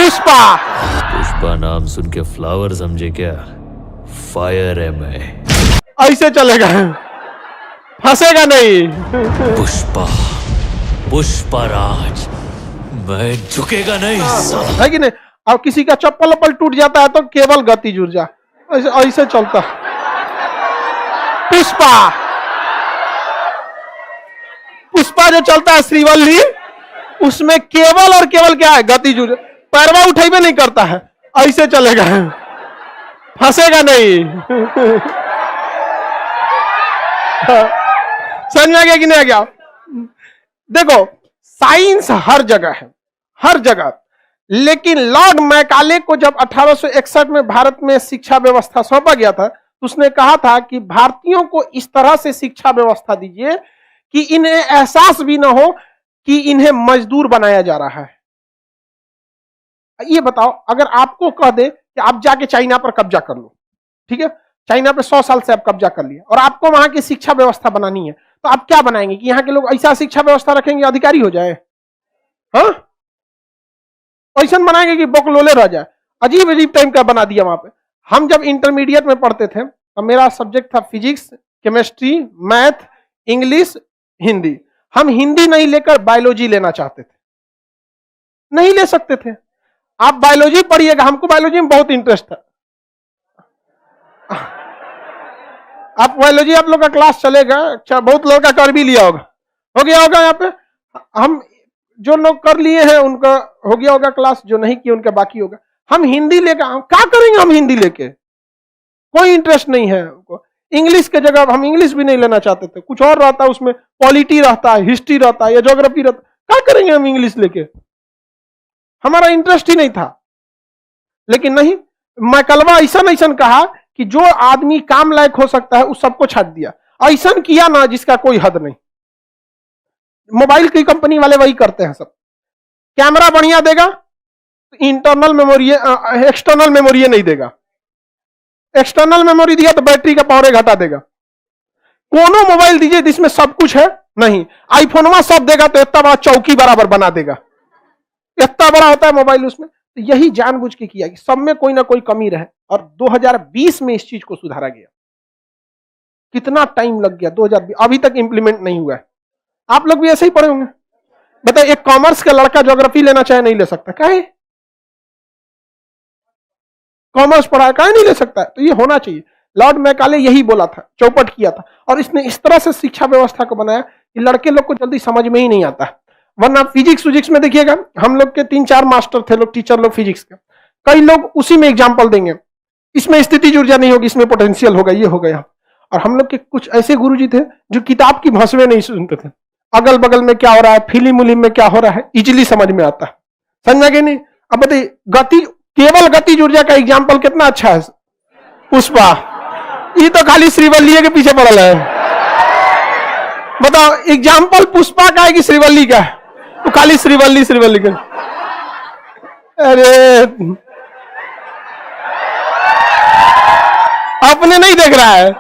पुष्पा। पुष्पा नाम सुन के फ्लावर समझे क्या? फायर है मैं। ऐसे चलेगा, फंसेगा नहीं। पुष्पा, पुष्पा राज, मैं झुकेगा नहीं साला। है कि नहीं? और किसी का चप्पल वप्पल टूट जाता है तो केवल गति जुड़ जा, ऐसे ऐसे चलता। पुष्पा, पुष्पा जो चलता है श्रीवल्ली, उसमें केवल और केवल क्या है? गति जुड़। पैरवा उठेबे नहीं करता है, ऐसे चलेगा, फंसेगा नहीं। समझ में आ गया कि नहीं आ गया? देखो, साइंस हर जगह है, हर जगह। लेकिन लॉर्ड मैकाले को जब 1861 में भारत में शिक्षा व्यवस्था सौंपा गया था, तो उसने कहा था कि भारतीयों को इस तरह से शिक्षा व्यवस्था दीजिए कि इन्हें एहसास भी ना हो कि इन्हें मजदूर बनाया जा रहा है। ये बताओ, अगर आपको कह दे कि आप जाके चाइना पर कब्जा कर लो, ठीक है, चाइना पे 100 साल से आप कब्जा कर लिया, और आपको वहां की शिक्षा व्यवस्था बनानी है, तो आप क्या बनाएंगे कि यहाँ के लोग ऐसा शिक्षा व्यवस्था रखेंगे अधिकारी हो जाए? हाँ, ऐसा बनाएंगे कि बकलोले रह जाए। अजीब अजीब टाइम का बना दिया वहां पे। हम जब इंटरमीडिएट में पढ़ते थे, तो मेरा सब्जेक्ट था physics, chemistry, math, English, Hindi. हम हिंदी नहीं लेकर बायोलॉजी लेना चाहते थे, नहीं ले सकते थे। आप बायोलॉजी पढ़िएगा, हमको बायोलॉजी में बहुत इंटरेस्ट था। आप बायोलॉजी, आप लोग का क्लास चलेगा, बहुत लोग का कर भी लिया होगा, हो गया होगा यहाँ पे। हम जो लोग कर लिए हैं उनका हो गया होगा क्लास, जो नहीं किए उनका बाकी होगा। हम हिंदी लेकर क्या करेंगे? हम हिंदी लेके कोई इंटरेस्ट नहीं है हमको। इंग्लिश के जगह हम इंग्लिश भी नहीं लेना चाहते थे, कुछ और रहता है उसमें, पॉलिटी रहता है, हिस्ट्री रहता है या ज्योग्राफी रहता है। क्या करेंगे हम इंग्लिश लेके? हमारा इंटरेस्ट ही नहीं था। लेकिन नहीं, मैकलवा ऐसा ऐसा कहा कि जो आदमी काम लायक हो सकता है उस सबको छाट दिया। ऐसा किया ना जिसका कोई हद नहीं। मोबाइल की कंपनी वाले वही करते हैं सब। कैमरा बढ़िया देगा तो इंटरनल मेमोरी, एक्सटर्नल मेमोरी नहीं देगा। एक्सटर्नल मेमोरी दिया तो बैटरी का पावर घटा देगा। कोनो मोबाइल दीजिए जिसमें सब कुछ है, नहीं। आईफोन सब देगा तो इतना बड़ा चौकी बराबर बना देगा, इतना बड़ा होता है मोबाइल उसमें। तो यही जानबूझ के किया कि सब में कोई ना कोई कमी रहे, और 2020 में इस चीज को सुधारा गया। कितना टाइम लग गया, 2020 अभी तक इंप्लीमेंट नहीं हुआ है। आप लोग भी ऐसे ही पढ़े होंगे। बताइए, एक कॉमर्स का लड़का ज्योग्राफी लेना चाहे नहीं ले सकता, काहे? कॉमर्स पढ़ा है, काहे नहीं ले सकता? तो ये होना चाहिए। लॉर्ड मैकाले यही बोला था, चौपट किया था, और इसने इस तरह से शिक्षा व्यवस्था को बनाया कि लड़के लोग को जल्दी समझ में ही नहीं आता। वरना फिजिक्स में देखिएगा, हम लोग के 3-4 मास्टर थे लोग, टीचर लोग फिजिक्स के, कई लोग उसी में एग्जाम्पल देंगे, इसमें स्थिति ऊर्जा नहीं होगी, इसमें पोटेंशियल होगा, ये हो गया। और हम लोग के कुछ ऐसे गुरुजी थे जो किताब की भाषा में नहीं सुनते थे, अगल बगल में क्या हो रहा है, फिल्म उलिम में क्या हो रहा है, इजिली समझ में आता है। समझा कि नहीं? अब बताइए, गति, केवल गति ऊर्जा का एग्जाम्पल कितना अच्छा है? पुष्पा। ये तो खाली श्रीवल्ली के पीछे पड़ल है। बताओ, एग्जाम्पल पुष्पा का है कि श्रीवल्ली का है? तो खाली श्रीवल्ली का। अरे अपने नहीं देख रहा है।